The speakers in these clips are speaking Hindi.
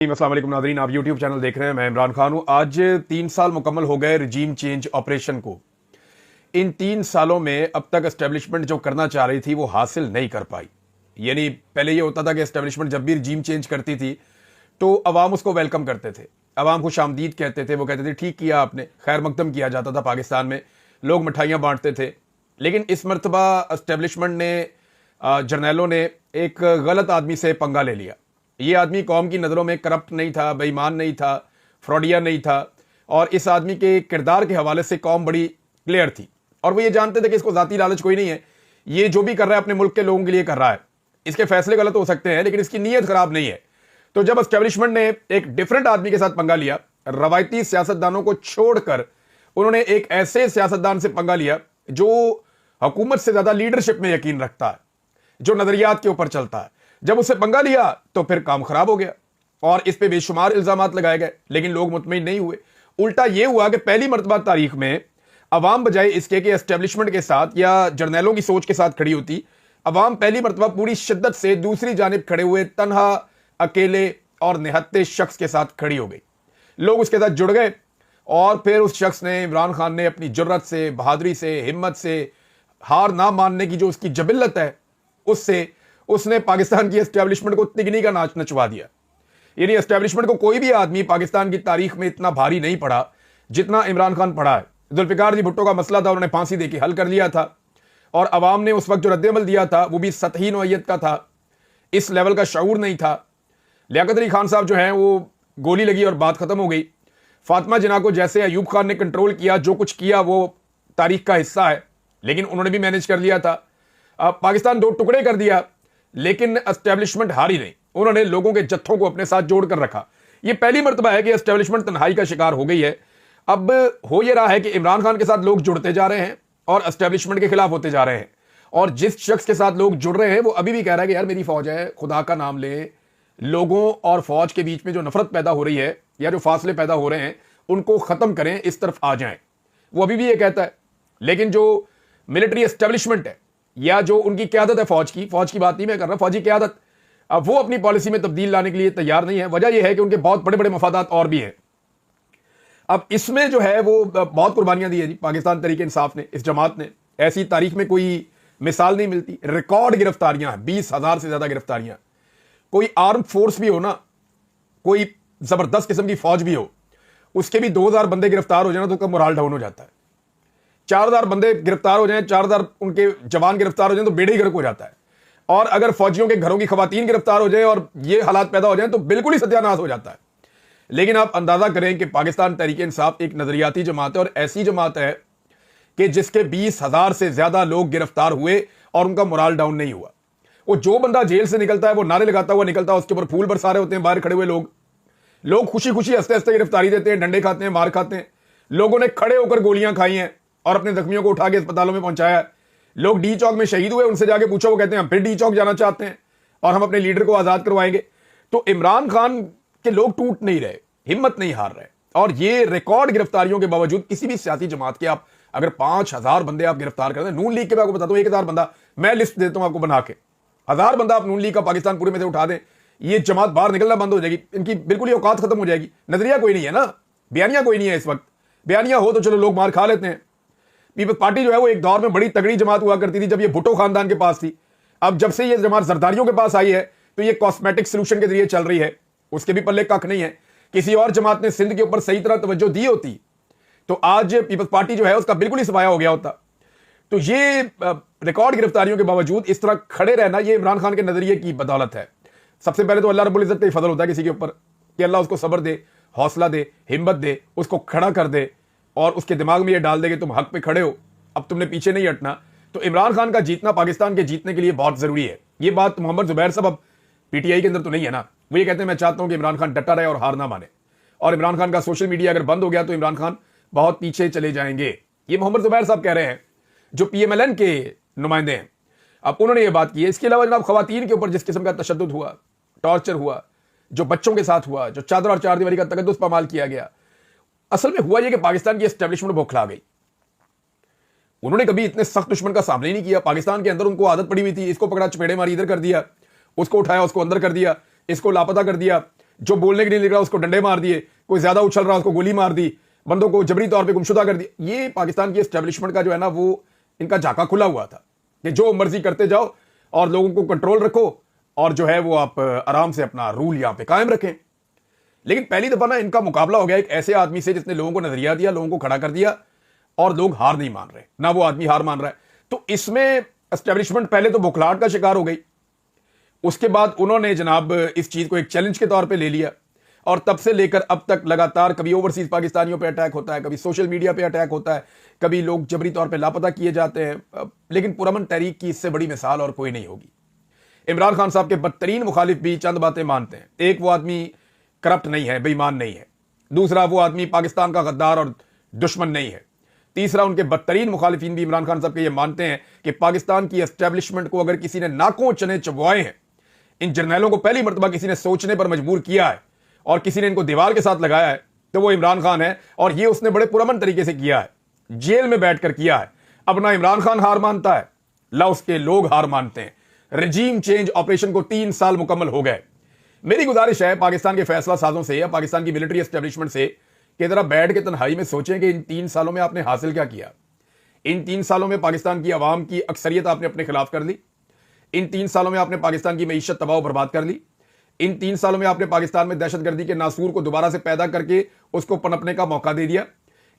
अस्सलाम वालेकुम नाज़रीन, आप यूट्यूब चैनल देख रहे हैं। मैं इमरान खान हूं। आज 3 साल मुकम्मल हो गए रिजीम चेंज ऑपरेशन को। इन 3 सालों में अब तक एस्टेब्लिशमेंट जो करना चाह रही थी वो हासिल नहीं कर पाई। यानी पहले ये होता था कि एस्टेब्लिशमेंट जब भी रिजीम चेंज करती थी तो अवाम उसको वेलकम करते थे, अवाम खुश आमदीद कहते थे, वो कहते थे ठीक किया आपने, खैर मकदम किया जाता था पाकिस्तान में, लोग मिठाइयाँ बांटते थे। लेकिन इस मरतबा एस्टेब्लिशमेंट ने, जर्नैलों ने एक गलत आदमी से पंगा ले लिया। ये आदमी कौम की नज़रों में करप्ट नहीं था, बेईमान नहीं था, फ्रॉडिया नहीं था, और इस आदमी के किरदार के हवाले से कौम बड़ी क्लियर थी। और वो ये जानते थे कि इसको ज़ाती लालच कोई नहीं है, ये जो भी कर रहा है अपने मुल्क के लोगों के लिए कर रहा है। इसके फैसले गलत हो सकते हैं लेकिन इसकी नीयत खराब नहीं है। तो जब एस्टेब्लिशमेंट ने एक डिफरेंट आदमी के साथ पंगा लिया, रवायती सियासतदानों को छोड़कर उन्होंने एक ऐसे सियासतदान से पंगा लिया जो हुकूमत से ज़्यादा लीडरशिप में यकीन रखता है, जो नज़रियात के ऊपर चलता है। जब उससे पंगा लिया तो फिर काम खराब हो गया और इस पे बेशुमार इल्जामात लगाए गए, लेकिन लोग मुतमईन नहीं हुए। उल्टा यह हुआ कि पहली मरतबा तारीख में अवाम बजाय इसके कि एस्टेब्लिशमेंट के साथ या जर्नैलों की सोच के साथ खड़ी होती, अवाम पहली मरतबा पूरी शिद्दत से दूसरी जानिब खड़े हुए तन्हा, अकेले और निहत्ते शख्स के साथ खड़ी हो गई। लोग उसके साथ जुड़ गए और फिर उस शख्स ने, इमरान खान ने, अपनी जुर्रत से, बहादुरी से, हिम्मत से, हार ना मानने की जो उसकी जबिल्लत है उससे उसने पाकिस्तान की एस्टेब्लिशमेंट को तिगनी का नाच नचवा दिया। यानी एस्टेब्लिशमेंट को कोई भी आदमी पाकिस्तान की तारीख में इतना भारी नहीं पड़ा जितना इमरान खान पड़ा है। जुल्फिकार जी भुट्टो का मसला था, उन्होंने फांसी देके हल कर लिया था और अवाम ने उस वक्त जो रद्दमल दिया था वो भी सतही नौइयत का था, इस लेवल का शऊर नहीं था। लियाकत अली खान साहब जो हैं वो गोली लगी और बात खत्म हो गई। फातिमा जिन्ना को जैसे अयूब खान ने कंट्रोल किया, जो कुछ किया वो तारीख का हिस्सा है, लेकिन उन्होंने भी मैनेज कर लिया था। पाकिस्तान दो टुकड़े कर दिया लेकिन एस्टेब्लिशमेंट हारी नहीं, उन्होंने लोगों के जत्थों को अपने साथ जोड़कर रखा। यह पहली मर्तबा है कि एस्टेब्लिशमेंट तन्हाई का शिकार हो गई है। अब हो यह रहा है कि इमरान खान के साथ लोग जुड़ते जा रहे हैं और एस्टेब्लिशमेंट के खिलाफ होते जा रहे हैं। और जिस शख्स के साथ लोग जुड़ रहे हैं वो अभी भी कह रहा है कि यार मेरी फौज है, खुदा का नाम ले। लोगों और फौज के बीच में जो नफरत पैदा हो रही है या जो फासले पैदा हो रहे हैं उनको खत्म करें, इस तरफ आ जाएं, वो अभी भी ये कहता है। लेकिन जो मिलिट्री एस्टेब्लिशमेंट है या जो उनकी क्यादत है, फौज की बात नहीं मैं कर रहा, फौजी क्यादत, अब वो अपनी पॉलिसी में तब्दील लाने के लिए तैयार नहीं है। वजह यह है कि उनके बहुत बड़े बड़े मफादात और भी हैं। अब इसमें जो है वो बहुत कुर्बानियां दी है जी पाकिस्तान तहरीक इंसाफ ने, इस जमात ने। ऐसी तारीख में कोई मिसाल नहीं मिलती। रिकॉर्ड गिरफ्तारियां हैं, 20,000 से ज्यादा गिरफ्तारियां। कोई आर्म फोर्स भी हो ना, कोई जबरदस्त किस्म की फौज भी हो, उसके भी 2,000 बंदे गिरफ्तार हो जाए ना तो उसका मोराल डाउन हो जाता है। 4,000 बंदे गिरफ्तार हो जाएं, 4,000 उनके जवान गिरफ्तार हो जाएं तो बेड़े ही गर्क हो जाता है। और अगर फौजियों के घरों की खवातीन गिरफ्तार हो जाए और ये हालात पैदा हो जाएं तो बिल्कुल ही सत्यानाश हो जाता है। लेकिन आप अंदाजा करें कि पाकिस्तान तहरीक इंसाफ एक नजरियाती जमात है और ऐसी जमात है कि जिसके 20,000 से ज्यादा लोग गिरफ्तार हुए और उनका मोराल डाउन नहीं हुआ। वो जो बंदा जेल से निकलता है वो नारे लगाता हुआ निकलता है, उसके ऊपर फूल बरसा रहे होते हैं बाहर खड़े हुए लोग खुशी खुशी हंसते हंसते गिरफ्तारी देते हैं, डंडे खाते हैं, मार खाते हैं। लोगों ने खड़े होकर गोलियां खाई हैं और अपने जख्मियों को उठा के अस्पतालों में पहुंचाया। लोग डी चौक में शहीद हुए, उनसे जाके पूछो, वो कहते हैं हम फिर डी चौक जाना चाहते हैं और हम अपने लीडर को आजाद करवाएंगे। तो इमरान खान के लोग टूट नहीं रहे, हिम्मत नहीं हार रहे। और ये रिकॉर्ड गिरफ्तारियों के बावजूद किसी भी सियासी जमात के आप अगर 5,000 बंदे आप गिरफ्तार करते हैं, नून लीग के मैं आपको बताता हूं 1,000 बंदा, मैं लिस्ट देता हूं आपको बना के, 1,000 बंदा आप नून लीग का पाकिस्तान पूरे में से उठा दें, ये जमात बाहर निकलना बंद हो जाएगी, इनकी बिल्कुल ही औकात खत्म हो जाएगी। नजरिया कोई नहीं है ना, बयानियां कोई नहीं है इस वक्त। बयानियां हो तो चलो लोग मार खा लेते हैं। पीपल्स पार्टी जो है वो एक दौर में बड़ी तगड़ी जमात हुआ करती थी जब ये भुट्टो खानदान के पास थी। अब जब से ये जमात जरदारियों के पास आई है तो ये कॉस्मेटिक सोल्यूशन के जरिए चल रही है, उसके भी पल्ले कख नहीं है। किसी और जमात ने सिंध के ऊपर सही तरह तवज्जो दी होती तो आज पीपल्स पार्टी जो है उसका बिल्कुल ही सफाया हो गया होता। तो ये रिकॉर्ड गिरफ्तारियों के बावजूद इस तरह खड़े रहना, ये इमरान खान के नजरिए की बदौलत है। सबसे पहले तो अल्लाह रब्बुल इज्जत का ही फजल होता है किसी के ऊपर कि अल्लाह उसको सब्र दे, हौसला दे, हिम्मत दे, उसको खड़ा कर दे और उसके दिमाग में ये डाल दे कि तुम हक पे खड़े हो, अब तुमने पीछे नहीं हटना। तो इमरान खान का जीतना पाकिस्तान के जीतने के लिए बहुत जरूरी है। ये बात मोहम्मद जुबैर साहब अब पीटीआई के अंदर तो नहीं है ना, वो ये कहते हैं मैं चाहता हूं कि इमरान खान डटा रहे और हार ना माने। और इमरान खान का सोशल मीडिया अगर बंद हो गया तो इमरान खान बहुत पीछे चले जाएंगे, ये मोहम्मद जुबैर साहब कह रहे हैं जो पीएमएलएन के नुमाइंदे हैं। अब उन्होंने ये बात की है। इसके अलावा जनाब खवातीन के ऊपर जिस किस्म का तशद्दुद हुआ, टॉर्चर हुआ, जो बच्चों के साथ हुआ, जो चादर और चारदीवारी का तकद्दुस पामाल किया गया, असल में हुआ यह कि पाकिस्तान की एस्टेब्लिशमेंट बौखला गई। उन्होंने कभी इतने सख्त दुश्मन का सामना ही नहीं किया। पाकिस्तान के अंदर उनको आदत पड़ी हुई थी, इसको पकड़ा चपेड़े मारी, इधर कर दिया, उसको उठाया, उसको अंदर कर दिया, इसको लापता कर दिया, जो बोलने के लिए निकला उसको डंडे मार दिए, कोई ज्यादा उछल रहा उसको गोली मार दी, बंदों को जबरी तौर पे गुमशुदा कर दिया। ये पाकिस्तान की एस्टेब्लिशमेंट का जो है ना, वो इनका झाका खुला हुआ था कि जो मर्जी करते जाओ और लोगों को कंट्रोल रखो और जो है वो आप आराम से अपना रूल यहां पे कायम रखें। लेकिन पहली दफा ना इनका मुकाबला हो गया एक ऐसे आदमी से जिसने लोगों को नजरिया दिया, लोगों को खड़ा कर दिया और लोग हार नहीं मान रहे, ना वो आदमी हार मान रहा है। तो इसमें एस्टेब्लिशमेंट पहले तो बुखलाहट का शिकार हो गई, उसके बाद उन्होंने जनाब इस चीज को एक चैलेंज के तौर पे ले लिया और तब से लेकर अब तक लगातार कभी ओवरसीज पाकिस्तानियों पे अटैक होता है, कभी सोशल मीडिया पे अटैक होता है, कभी लोग जबरी तौर पे लापता किए जाते हैं। लेकिन पुरअमन तहरीक की इससे बड़ी मिसाल और कोई नहीं होगी। इमरान खान साहब के बदतरीन मुखालिफ भी चंद बातें मानते हैं। एक, वो आदमी करप्ट नहीं है, बेईमान नहीं है। दूसरा, वो आदमी पाकिस्तान का गद्दार और दुश्मन नहीं है। तीसरा, उनके बदतरीन मुखालिफिन भी इमरान खान साहब के ये मानते हैं कि पाकिस्तान की एस्टेब्लिशमेंट को अगर किसी ने नाकों चने चबवाए हैं, इन जर्नैलों को पहली मरतबा किसी ने सोचने पर मजबूर किया है और किसी ने इनको दीवार के साथ लगाया है, तो वो इमरान खान है। और ये उसने बड़े पुरअमन तरीके से किया है, जेल में बैठकर किया है। अब ना इमरान खान हार मानता है, ला उसके लोग हार मानते हैं। रजीम चेंज ऑपरेशन को 3 साल मुकम्मल हो गए। मेरी गुजारिश है पाकिस्तान के फैसला साजों से या पाकिस्तान की मिलिट्री एस्टेब्लिशमेंट से कि जरा बैठ के तन्हाई में सोचें कि इन 3 सालों में आपने हासिल क्या किया। इन 3 सालों में पाकिस्तान की आवाम की अक्सरियत आपने अपने खिलाफ कर ली। इन 3 सालों में आपने पाकिस्तान की मईशत तबाह बर्बाद कर ली। इन 3 सालों में आपने पाकिस्तान में दहशतगर्दी के नासूर को दोबारा से पैदा करके उसको पनपने का मौका दे दिया।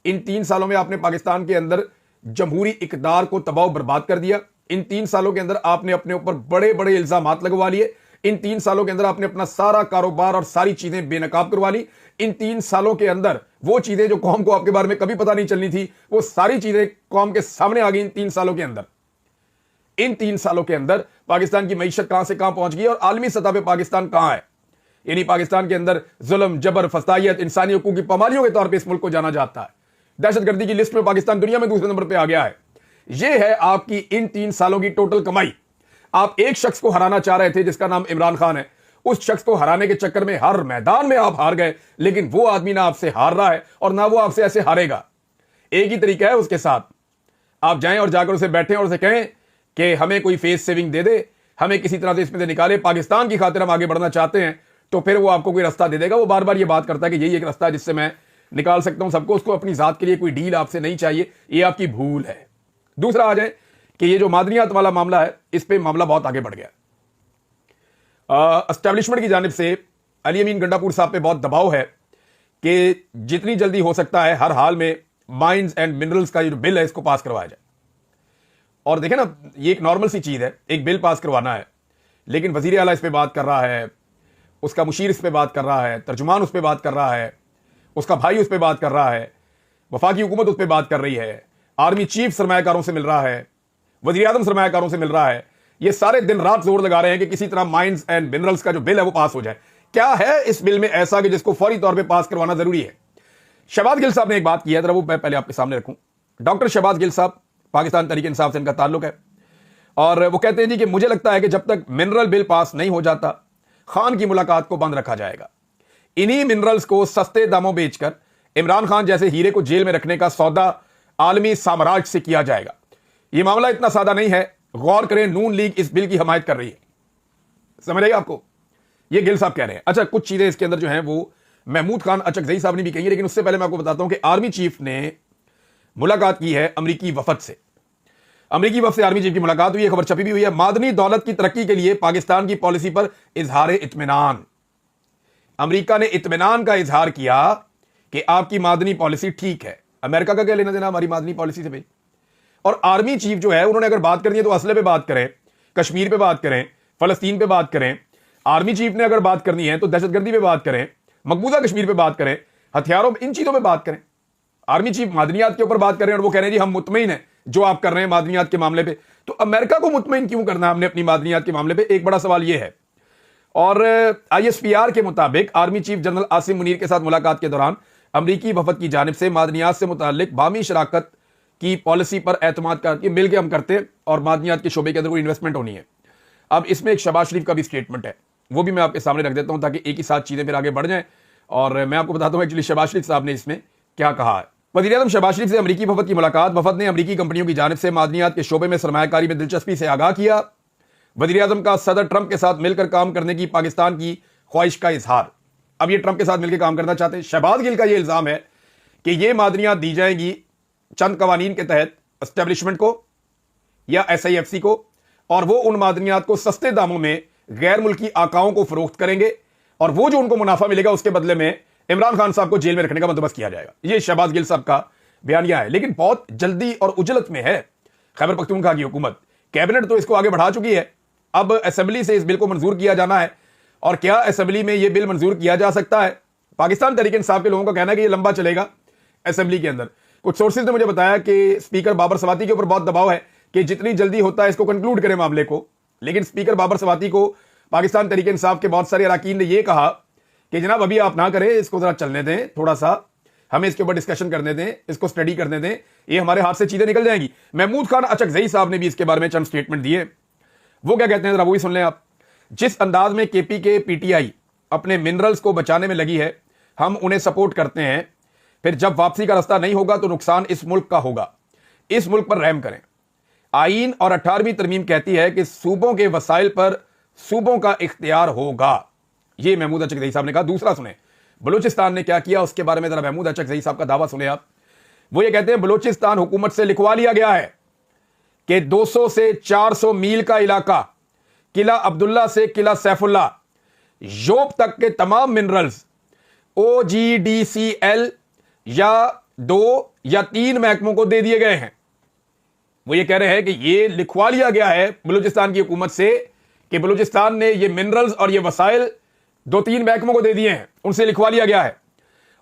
इन 3 सालों में आपने पाकिस्तान के अंदर जमहूरी इकदार को तबाह बर्बाद कर दिया। इन 3 सालों के अंदर आपने अपने ऊपर बड़े बड़े इल्जामात लगवा लिए। इन 3 सालों के अंदर आपने अपना सारा कारोबार और सारी चीजें बेनकाब करवा ली। इन 3 सालों के अंदर वो चीजें जो कौम को आपके बारे में कभी पता नहीं चलनी थी, वो सारी चीजें कौम के सामने आ गई इन 3 सालों के अंदर। इन 3 सालों के अंदर पाकिस्तान की मईशत कहां से कहां पहुंच गई और आलमी सतह पर पाकिस्तान कहां है। यानी पाकिस्तान के अंदर जुल्म, जबर, फसाइयत, इंसानी हकूक की पामालियों के तौर पर इस मुल्क को जाना जाता है। दहशतगर्दी की लिस्ट में पाकिस्तान दुनिया में दूसरे नंबर पर आ गया है। यह है आपकी इन 3 सालों की टोटल कमाई। आप एक शख्स को हराना चाह रहे थे जिसका नाम इमरान खान है। उस शख्स को हराने के चक्कर में हर मैदान में आप हार गए, लेकिन वो आदमी ना आपसे हार रहा है और ना वो आपसे ऐसे हारेगा। एक ही तरीका है उसके साथ, आप जाएं और जाकर उसे बैठें और उसे कहें कि हमें कोई फेस सेविंग दे दे, हमें किसी तरह से इसमें से निकाले, पाकिस्तान की खातिर हम आगे बढ़ना चाहते हैं। तो फिर वो आपको कोई रास्ता दे देगा। वो बार बार ये बात करता है कि यही एक रास्ता है जिससे मैं निकाल सकता हूं सबको। उसको अपनी जात के लिए कोई डील आपसे नहीं चाहिए, ये आपकी भूल है। दूसरा आ जाए कि ये जो मादनियात वाला मामला है, इस पे मामला बहुत आगे बढ़ गया। एस्टेब्लिशमेंट की जानिब से अली अमीन गंडापुर साहब पे बहुत दबाव है कि जितनी जल्दी हो सकता है हर हाल में माइंस एंड मिनरल्स का जो बिल है इसको पास करवाया जाए। और देखें ना, ये एक नॉर्मल सी चीज है, एक बिल पास करवाना है, लेकिन वजीर आला इस पे बात कर रहा है, उसका मुशीर इस पे बात कर रहा है, तर्जुमान उस पे बात कर रहा है, उसका भाई उस पे बात कर रहा है, वफाकी हुकूमत उस पे बात कर रही है, आर्मी चीफ सरमायाकारों से मिल रहा है, वज़ीर आज़म सरमायाकारों से मिल रहा है। ये सारे दिन रात जोर लगा रहे हैं कि किसी तरह माइंस एंड मिनरल्स का जो बिल है वो पास हो जाए। क्या है इस बिल में ऐसा कि जिसको फौरी तौर पे पास करवाना जरूरी है? शहबाज गिल साहब ने एक बात की है, जरा वो मैं पहले आपके सामने रखूं। डॉक्टर शहबाज गिल साहब, पाकिस्तान तहरीक इंसाफ से इनका ताल्लुक है, और वो कहते हैं जी कि मुझे लगता है कि जब तक मिनरल बिल पास नहीं हो जाता, खान की मुलाकात को बंद रखा जाएगा। इन्हीं मिनरल्स को सस्ते दामों बेचकर इमरान खान जैसे हीरे को जेल में रखने का सौदा आलमी साम्राज्य से किया जाएगा। यह मामला इतना सादा नहीं है। गौर करें, नून लीग इस बिल की हमायत कर रही है। समझ आएगा आपको? ये गिल साहब कह रहे हैं। अच्छा, कुछ चीजें इसके अंदर जो हैं वो महमूद खान अचकजई साहब ने भी कही है, लेकिन उससे पहले मैं आपको बताता हूं कि आर्मी चीफ ने मुलाकात की है अमरीकी वफद से। अमरीकी वफद से आर्मी चीफ की मुलाकात हुई है, खबर छपी भी हुई है। मादनी दौलत की तरक्की के लिए पाकिस्तान की पॉलिसी पर इजहार इत्मीनान। अमेरिका ने इत्मीनान का इजहार किया कि आपकी मादनी पॉलिसी ठीक है। अमेरिका का क्या लेना देना हमारी मादनी पॉलिसी से भाई? और आर्मी चीफ जो है उन्होंने अगर बात करनी है तो असले पे बात करें, कश्मीर पे बात करें, फलस्तीन पे बात करें। आर्मी चीफ ने अगर बात करनी है तो दहशतगर्दी पे बात करें, मकबूजा कश्मीर पे बात करें, हथियारों, इन चीजों पे बात करें। आर्मी चीफ मादनियात के ऊपर बात कर रहे हैं और वो कह रहे हैं जी हम मुतमईन हैं जो आप कर रहे हैं मादनियात के मामले पे। तो अमेरिका को मुतमईन क्यों करना है हमने अपनी मादनियात के मामले पे? एक बड़ा सवाल यह है। और ISPR के मुताबिक army chief general Asim Munir के साथ मुलाकात के दौरान अमरीकी वफद की जानिब से मादनियात से मुतालिक बामी शराकत की पॉलिसी पर एतमाद कर मिल के हम करते हैं और मादनियात के शोबे के अंदर कोई इन्वेस्टमेंट होनी है। अब इसमें एक शहबाज शरीफ का भी स्टेटमेंट है, वो भी मैं आपके सामने रख देता हूं ताकि एक ही साथ चीजें फिर आगे बढ़ जाएं। और मैं आपको बताता हूं एक्चुअली शहबाज शरीफ साहब ने इसमें क्या कहा है। वज़ीर आज़म शहबाज शरीफ से अमरीकी वफद की मुलाकात। वफद ने अमरीकी कंपनियों की जानिब से मादनियात के शोबे में सरमायाकारी में दिलचस्पी से आगाह किया। वज़ीर आज़म का सदर ट्रंप के साथ मिलकर काम करने की पाकिस्तान की ख्वाहिश का इजहार। अब ये ट्रंप के साथ मिलकर काम करना चाहते हैं। शहबाज गिल का ये इल्जाम है कि ये मादनियात दी जाएंगी चंद कवानीन के तहत एस्टेब्लिशमेंट को या SIFC को, और वो उन मादनियात को सस्ते दामों में गैर मुल्की आकाओं को फरोख्त करेंगे, और वो जो उनको मुनाफा मिलेगा उसके बदले में इमरान खान साहब को जेल में रखने का बंदोबस्त किया जाएगा। ये शहबाज गिल साहब का बयानिया है। लेकिन बहुत जल्दी और उजलत में है खैबर पख्तूनख्वा की हुकूमत। कैबिनेट तो इसको आगे बढ़ा चुकी है, अब असेंबली से इस बिल को मंजूर किया जाना है। और क्या असेंबली में यह बिल मंजूर किया जा सकता है? पाकिस्तान तहरीक इंसाफ के लोगों का कहना है कि यह लंबा चलेगा असेंबली के अंदर। कुछ सोर्सेज ने मुझे बताया कि स्पीकर बाबर सवाती के ऊपर बहुत दबाव है कि जितनी जल्दी होता है इसको कंक्लूड करें मामले को। लेकिन स्पीकर बाबर सवाती को पाकिस्तान तहरीक इंसाफ के बहुत सारे अरकान ने यह कहा कि जनाब अभी आप ना करें, इसको जरा चलने दें, थोड़ा सा हमें इसके ऊपर डिस्कशन करने दें, इसको स्टडी करने दें, ये हमारे हाथ से चीजें निकल जाएंगी। महमूद खान अचकजई साहब ने भी इसके बारे में चंद स्टेटमेंट दिए। वो क्या कहते हैं जरा वो ही सुन लें आप। जिस अंदाज में KPK PTI अपने मिनरल्स को बचाने में लगी है, हम उन्हें सपोर्ट करते हैं। फिर जब वापसी का रास्ता नहीं होगा तो नुकसान इस मुल्क का होगा। इस मुल्क पर रहम करें। आईन और 18वीं तरमीम कहती है कि सूबों के वसाइल पर सूबों का इख्तियार होगा। यह महमूद अचकजई साहब ने कहा। दूसरा सुने बलूचिस्तान ने क्या किया, उसके बारे में जरा महमूद अचकजई साहब का दावा सुने आप। वो ये कहते हैं बलूचिस्तान हुकूमत से लिखवा लिया गया है कि 200 से 400 मील का इलाका, किला अब्दुल्ला से किला सैफुल्ला, योब तक के तमाम मिनरल्स OGDCL या 2 या 3 महकमों को दे दिए गए हैं। वो ये कह रहे हैं कि ये लिखवा लिया गया है बलूचिस्तान की हुकूमत से कि बलूचिस्तान ने ये मिनरल्स और ये वसाइल 2-3 महकमों को दे दिए हैं, उनसे लिखवा लिया गया है।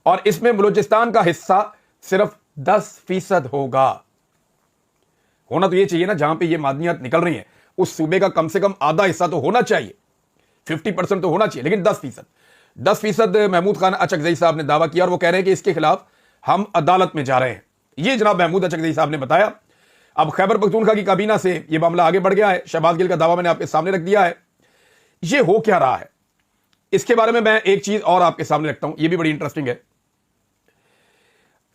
और इसमें बलूचिस्तान का हिस्सा सिर्फ 10% होगा। होना तो ये चाहिए ना, जहां पे ये मादनियात निकल रही हैं उस सूबे का कम से कम आधा हिस्सा तो होना चाहिए, 50% तो होना चाहिए, लेकिन 10% महमूद खान अचकजई साहब ने दावा किया और वो कह रहे हैं कि इसके खिलाफ हम अदालत में जा रहे हैं। ये जनाब महमूद अचकजई साहब ने बताया। अब खैबर पख्तूनख्वा की काबीना से ये मामला आगे बढ़ गया है। शहबाज गिल का दावा मैंने आपके सामने रख दिया है। ये हो क्या रहा है इसके बारे में मैं एक चीज और आपके सामने रखता हूं, ये भी बड़ी इंटरेस्टिंग है।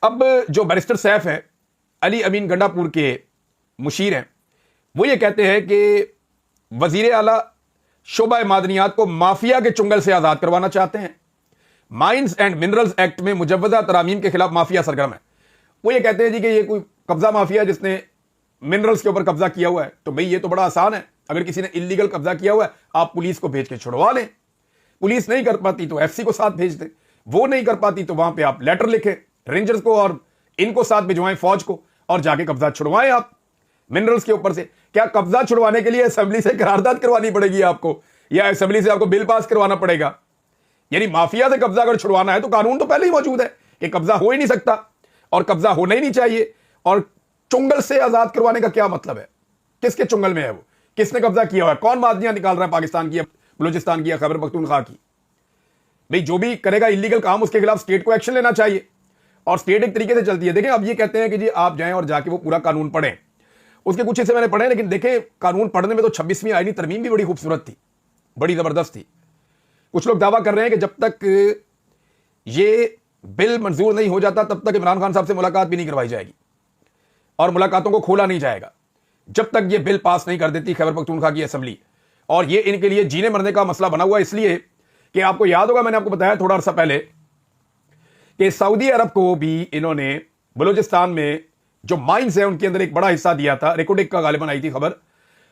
अब जो बैरिस्टर सैफ है, अली अमीन गंडापुर के मुशीर हैं, वो ये कहते हैं कि वजीर आला शोबा मादनियात को माफिया के चुंगल से आजाद करवाना चाहते हैं। माइंस एंड मिनरल्स एक्ट में मुजव्वजा तरामीम के खिलाफ माफिया सरगर्म है। वो ये कहते हैं जी कि ये कोई कब्जा माफिया जिसने मिनरल्स के ऊपर कब्जा किया हुआ है। तो भाई ये तो बड़ा आसान है, अगर किसी ने इलीगल कब्जा किया हुआ है आप पुलिस को भेज के छुड़वा लें। पुलिस नहीं कर पाती तो FC को साथ भेज दें, वो नहीं कर पाती तो वहां पे आप लेटर लिखें रेंजर्स को और इनको साथ भिजवाएं फौज को, और जाके कब्जा छुड़वाएं आप मिनरल्स के ऊपर से। क्या कब्जा छुड़वाने के लिए असेंबली से करारदाद करवानी पड़ेगी आपको, या असेंबली से आपको बिल पास करवाना पड़ेगा? यानी माफिया से कब्जा अगर छुड़वाना है तो कानून तो पहले ही मौजूद है कि कब्जा हो ही नहीं सकता और कब्जा होना ही नहीं चाहिए। और चुंगल से आजाद करवाने का क्या मतलब है? किसके चुंगल में है वो? किसने कब्जा किया हुआ है? कौन मादनियां निकाल रहा है पाकिस्तान की, बलूचिस्तान की या खैबर पख्तूनख्वा की? भाई जो भी करेगा इलीगल काम उसके खिलाफ स्टेट को एक्शन लेना चाहिए, और स्टेट एक तरीके से चलती है। देखें अब ये कहते हैं कि जी आप जाएं और जाके वो पूरा कानून पढ़ें, उसके कुछ हिस्से मैंने पढ़े, लेकिन देखें कानून पढ़ने में तो 26वीं आईनी तरमीम भी बड़ी खूबसूरत थी, बड़ी जबरदस्त थी। कुछ लोग दावा कर रहे हैं कि जब तक ये बिल मंजूर नहीं हो जाता तब तक इमरान खान साहब से मुलाकात भी नहीं करवाई जाएगी और मुलाकातों को खोला नहीं जाएगा जब तक ये बिल पास नहीं कर देती खैबर पख्तूनख्वा की असेंबली। और ये इनके लिए जीने मरने का मसला बना हुआ, इसलिए कि आपको याद होगा मैंने आपको बताया थोड़ा अर्सा पहले कि सऊदी अरब को भी इन्होंने बलूचिस्तान में जो माइंस है उनके अंदर एक बड़ा हिस्सा दिया था। रिकोडिक का गालिबन आई थी खबर,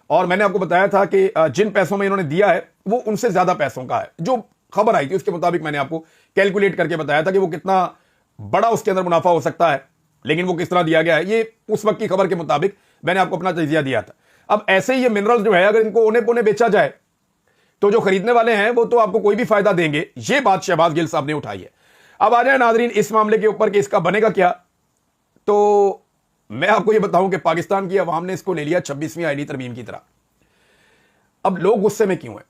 और मैंने आपको बताया था कि जिन पैसों में इन्होंने दिया है वो उनसे ज्यादा पैसों का है। जो खबर आई थी उसके मुताबिक मैंने आपको कैलकुलेट करके बताया था कि वो कितना बड़ा उसके अंदर मुनाफा हो सकता है, लेकिन वो किस तरह दिया गया है ये उस वक्त की खबर के मुताबिक मैंने आपको अपना तजिया दिया था। अब ऐसे ही ये मिनरल्स जो है अगर इनको ओने पोने बेचा जाए तो जो खरीदने वाले हैं वो तो आपको कोई भी फायदा देंगे। ये बात शहबाज गिल साहब ने उठाई है। अब आ जाए नाजरीन इस मामले के ऊपर कि इसका बनेगा क्या, तो मैं आपको ये बताऊं कि पाकिस्तान की अवाम ने इसको ले लिया 26वीं आईनी तरमीम की तरह। अब लोग गुस्से में क्यों हैं?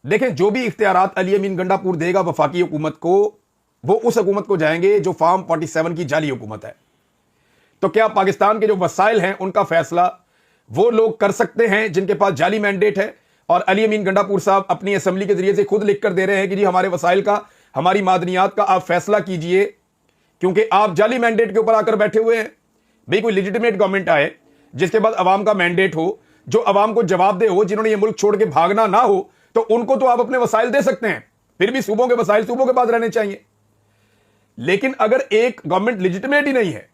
देखें जो भी इख्तियारात अली अमीन गंडापुर देगा वफाकी हुकूमत को, वो उस हुकूमत को जाएंगे जो फार्म 47 की जाली हुकूमत है। तो क्या पाकिस्तान के जो वसाइल हैं उनका फैसला वो लोग कर सकते हैं जिनके पास जाली मैंडेट है? और अली अमीन गंडापुर साहब अपनी असेंबली के जरिए से खुद लिख कर दे रहे हैं कि जी हमारे वसाइल का, हमारी मादनियात का आप फैसला कीजिए, क्योंकि आप जाली मैंडेट के ऊपर आकर बैठे हुए हैं। भाई कोई लेजिटिमेट गवर्नमेंट आए जिसके बाद अवाम का मैंडेट हो, जो अवाम को जवाबदेह हो, जिन्होंने ये मुल्क छोड़ के भागना ना हो, तो उनको तो आप अपने वसाइल दे सकते हैं। फिर भी सूबों के वसाइल सूबों के पास रहने चाहिए। लेकिन अगर एक गवर्नमेंट लेजिटिमेट ही नहीं है,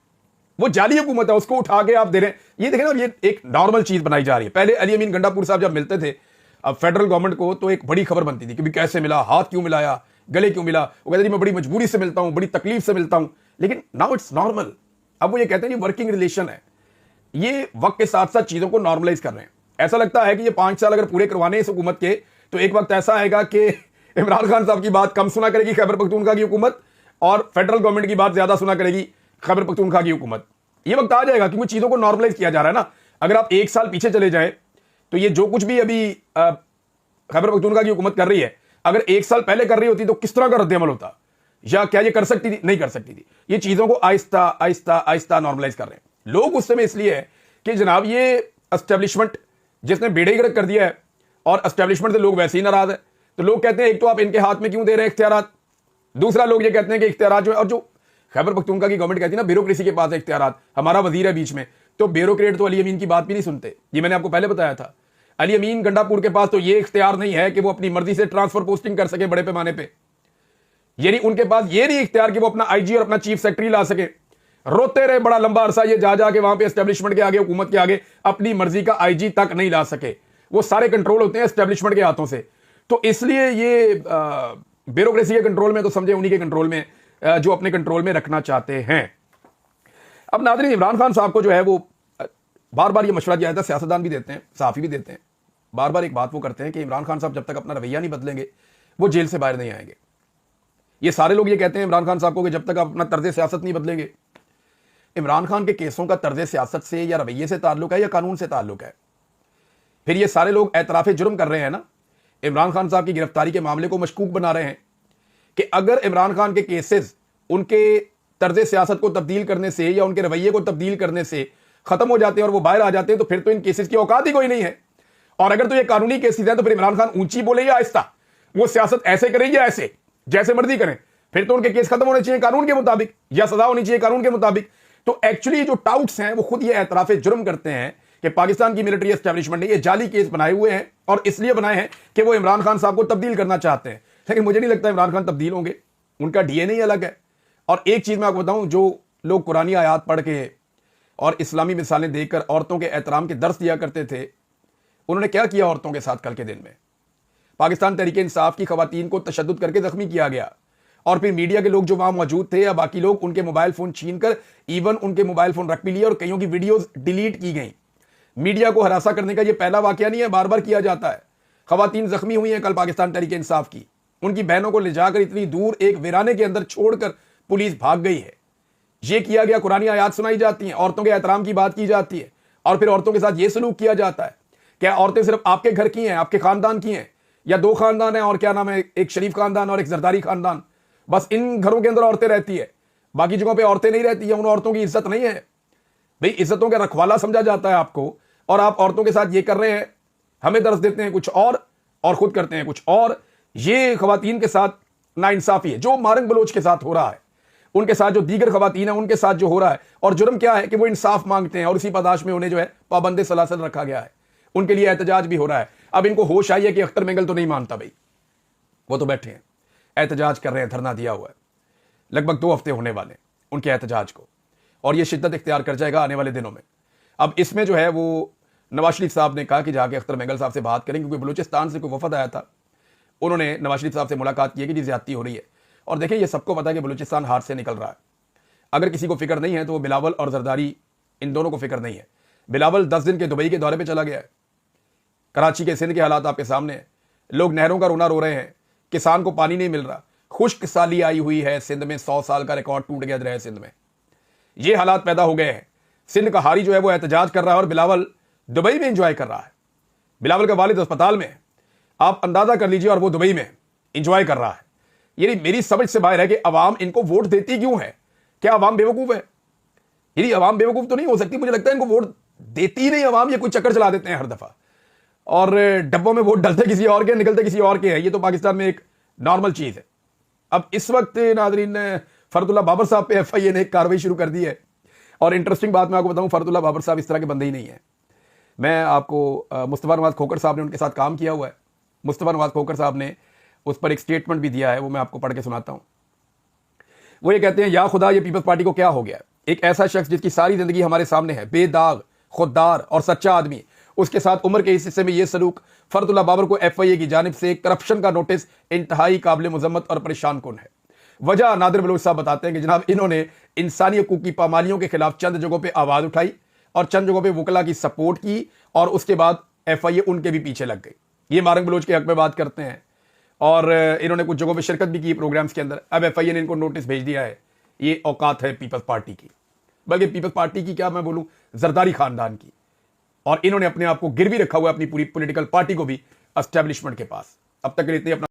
वो जाली हुकूमत है, उसको उठा के आप दे रहे हैं। ये देखें ना, ये एक नॉर्मल चीज बनाई जा रही है। पहले अली अमीन गंडापुर साहब जब मिलते थे अब फेडरल गवर्नमेंट को, तो एक बड़ी खबर बनती थी कि भी कैसे मिला, हाथ क्यों मिलाया, गले क्यों मिला। वो कहते थे मैं बड़ी मजबूरी से मिलता हूं, बड़ी तकलीफ से मिलता हूं। लेकिन नाउ इट्स नॉर्मल। अब वो ये कहते हैं ये वर्किंग रिलेशन है। ये वक्त के साथ साथ चीजों को नॉर्मलाइज कर रहे हैं। ऐसा लगता है कि ये 5 साल अगर पूरे करवाने इस हुकूमत के, तो एक वक्त ऐसा आएगा कि इमरान खान साहब की बात कम सुना करेगी खैबर पख्तूनख्वा की हुकूमत, और फेडरल गवर्नमेंट की बात ज्यादा सुना करेगी खैबर पख्तूनख्वा की हुकूमत। ये वक्त आ जाएगा क्योंकि चीजों को नॉर्मलाइज किया जा रहा है ना। अगर आप 1 साल पीछे चले जाए तो ये जो कुछ भी अभी खैबर पख्तूनख्वा की हुकूमत कर रही है, अगर 1 साल पहले कर रही होती तो किस तरह का रद्द-ए-अमल होता, या क्या ये कर सकती थी? नहीं कर सकती थी। ये चीजों को आहिस्ता आहिस्ता आहिस्ता नॉर्मलाइज कर रहे हैं लोग। उस समय इसलिए है कि जनाब ये एस्टेब्लिशमेंट जिसने बेड़े गर्क कर दिया है, और एस्टेब्लिशमेंट से लोग वैसे ही नाराज है। तो लोग कहते हैं एक तो आप इनके हाथ में क्यों दे रहे हैं इख्तियारात, दूसरा लोग ये कहते हैं कि इख्तियारात जो है, और जो खैबर पख्तूनख्वा की गवर्नमेंट कहती है ना ब्यूरोक्रेसी के पास है इख्तियारात, हमारा वजीर है बीच में, तो ब्यूरोक्रेट तो अली अमीन की बात भी नहीं सुनते। ये मैंने आपको पहले बताया था। अली अमीन गंडापुर के पास तो ये इख्तियार नहीं है कि वो अपनी मर्जी से ट्रांसफर पोस्टिंग कर सके बड़े पैमाने पे। यानी उनके पास ये नहीं इख्तियार कि वो अपना आईजी और अपना चीफ सेक्रेटरी ला सके। रोते रहे बड़ा लंबा अरसा ये जा जाके वहां पे एस्टेब्लिशमेंट के आगे, हुकूमत के आगे अपनी मर्जी का आईजी तक नहीं ला सके। वो सारे कंट्रोल होते हैं एस्टेब्लिशमेंट के हाथों से। तो इसलिए ये ब्यूरोक्रेसी के कंट्रोल में तो समझे उन्हीं के कंट्रोल में जो अपने कंट्रोल में रखना चाहते हैं। अब नाज़रीन, इमरान खान साहब को जो है वो बार बार ये मशवरा दिया जाता है, सियासतदान भी देते हैं, सहाफ़ी भी देते हैं, बार बार एक बात वो करते हैं कि इमरान खान साहब जब तक अपना रवैया नहीं बदलेंगे वो जेल से बाहर नहीं आएंगे। ये सारे लोग ये कहते हैं इमरान खान साहब को कि जब तक आप अपना तर्ज सियासत नहीं बदलेंगे। इमरान खान के केसों का तर्ज सियासत से या रवैये से ताल्लुक है या कानून से ताल्लुक है? फिर ये सारे लोग एतराफ़ जुर्म कर रहे हैं ना, इमरान खान साहब की गिरफ्तारी के मामले को मशकूक बना रहे हैं कि अगर इमरान खान के केसेस उनके तर्ज सियासत को तब्दील करने से या उनके रवैये को तब्दील करने से खत्म हो जाते हैं और वो बाहर आ जाते हैं, तो फिर तो इन केसेस की औकात ही कोई नहीं है। और अगर तो ये कानूनी केसेस हैं तो फिर इमरान खान ऊंची बोले या आहिस्ता, वो सियासत ऐसे करें या ऐसे, जैसे मर्जी करें, फिर तो उनके केस खत्म होने चाहिए कानून के मुताबिक, या सजा होनी चाहिए कानून के मुताबिक। तो एक्चुअली जो टाउट्स हैं वो खुद ये एतराफ़ जुर्म करते हैं कि पाकिस्तान की मिलिट्री एस्टेब्लिशमेंट ने ये जाली केस बनाए हुए हैं, और इसलिए बनाए हैं कि वो इमरान खान साहब को तब्दील करना चाहते हैं। लेकिन मुझे नहीं लगता इमरान खान तब्दील होंगे, उनका डीएनए अलग है। और एक चीज मैं आपको बताऊं, जो लोग कुरानी आयात पढ़ के और इस्लामी मिसालें देकर औरतों के एहतराम के दर्स दिया करते थे, उन्होंने क्या किया औरतों के साथ कल के दिन में? पाकिस्तान तहरीक इंसाफ की खवातीन को तशद्दुद करके जख्मी किया गया, और फिर मीडिया के लोग जो वहां मौजूद थे या बाकी लोग, उनके मोबाइल फोन छीन कर इवन उनके मोबाइल फोन रख भी लिए, और कईयों की वीडियोस डिलीट की गई। मीडिया को हरासा करने का यह पहला वाकया नहीं है, बार बार किया जाता है। खवातीन जख्मी हुई हैं कल पाकिस्तान तहरीक इंसाफ की, उनकी बहनों को ले जाकर इतनी दूर एक वीराने के अंदर छोड़कर पुलिस भाग गई है। यह किया गया, कुरानी आयात सुनाई जाती हैं, औरतों के एहतराम की बात की जाती है, और फिर औरतों के साथ यह सलूक किया जाता है। क्या औरतें सिर्फ आपके घर की हैं, आपके खानदान की हैं, या 2 खानदान हैं और क्या नाम है, एक शरीफ खानदान और एक जरदारी खानदान, बस इन घरों के अंदर औरतें रहती है, बाकी जगहों पे औरतें नहीं रहती है। उन औरतों की इज्जत नहीं है भाई, इज्जतों का रखवाला समझा जाता है आपको, और आप औरतों के साथ ये कर रहे हैं। हमें दर्ज देते हैं कुछ और खुद करते हैं कुछ और। ये खवातीन के साथ नाइंसाफी है जो मारंग बलोच के साथ हो रहा है, उनके साथ जो दीगर खवातीन है उनके साथ जो हो रहा है। और जुर्म क्या है कि वो इंसाफ मांगते हैं, और इसी पादाश में उन्हें जो है पाबंदे सलासल रखा गया है। उनके लिए एहतजाज भी हो रहा है। अब इनको होश आई है कि अख्तर मेंगल तो नहीं मानता भाई, वो तो बैठे हैं एहतजाज कर रहे हैं, धरना दिया हुआ है, लगभग 2 हफ्ते होने वाले उनके एहतजाज को, और ये शिद्दत इख्तियार कर जाएगा आने वाले दिनों में। अब इसमें जो है वो नवाज शरीफ साहब ने कहा कि जाके अख्तर मेंगल साहब से बात करें, क्योंकि बलूचिस्तान से कोई वफद आया था, उन्होंने नवाज शरीफ साहब से मुलाकात की है कि जी ज्यादती हो रही है। और देखिए ये सबको पता है कि बलूचिस्तान हाथ से निकल रहा है। अगर किसी को फिक्र नहीं है तो वो बिलावल और जरदारी, इन दोनों को फिक्र नहीं है। बिलावल 10 दिन के दुबई के दौरे पर चला गया है। कराची के सिंध के हालात आपके सामने हैं, लोग नहरों का रोना रो रहे हैं, किसान को पानी नहीं मिल रहा, खुश्क साली आई हुई है सिंध में, 100 साल का रिकॉर्ड टूट गया है सिंध में, ये हालात पैदा हो गए हैं। सिंध का हारी जो है वो एहतजाज कर रहा है और बिलावल दुबई में एंजॉय कर रहा है। बिलावल का वालिद अस्पताल में, आप अंदाजा कर लीजिए, और वो दुबई में एंजॉय कर रहा है। ये मेरी समझ से बाहर है कि अवाम इनको वोट देती क्यों है? क्या अवाम बेवकूफ है? यदि अवाम बेवकूफ तो नहीं हो सकती, मुझे लगता है इनको वोट देती नहीं अवाम, ये कोई चक्कर चला देते हैं हर दफा, और डब्बों में वोट डलते किसी और के, निकलते किसी और के हैं। ये तो पाकिस्तान में एक नॉर्मल चीज है। अब इस वक्त नाजरीन फरदुल्ला बाबर साहब पे एफआईए ने एक कार्रवाई शुरू कर दी है, और इंटरेस्टिंग बात मैं आपको बताऊं, फरदुल्ला बाबर साहब इस तरह के बंदे ही नहीं है। मैं आपको मुस्तफा नवाज खोखर साहब ने उनके साथ काम किया हुआ है। मुस्तफा नवाज खोखर साहब ने उस पर एक स्टेटमेंट भी दिया है, वो मैं आपको पढ़ के सुनाता हूं। वो ये कहते हैं, या खुदा ये पीपल्स पार्टी को क्या हो गया? एक ऐसा शख्स जिसकी सारी जिंदगी हमारे सामने है, बेदाग, खुददार और सच्चा आदमी, उसके साथ उम्र के इस हिस्से में यह सलूक। फर्दुल्ला बाबर को FIA की जानिब से करप्शन का नोटिस इंतहाई काबिल मुजम्मत और परेशान कुन है। वजह नादिर बलोच साहब बताते हैं कि जनाब इन्होंने इंसानी हकूक की पामालियों के खिलाफ चंद जगहों पर आवाज उठाई और चंद जगहों पर वकला की सपोर्ट की, और उसके बाद FIA उनके भी पीछे लग गई। ये मारंग बलोच के हक में बात करते हैं और इन्होंने कुछ जगहों पे शिरकत भी की प्रोग्राम्स के अंदर। अब FIA ने इनको नोटिस भेज दिया है। ये औकात है पीपल्स पार्टी की, बल्कि पीपल्स पार्टी की क्या मैं बोलूं, जरदारी खानदान की। और इन्होंने अपने आप को गिरवी रखा हुआ है, अपनी पूरी पॉलिटिकल पार्टी को भी एस्टेब्लिशमेंट के पास। अब तक के लिए इतने अपना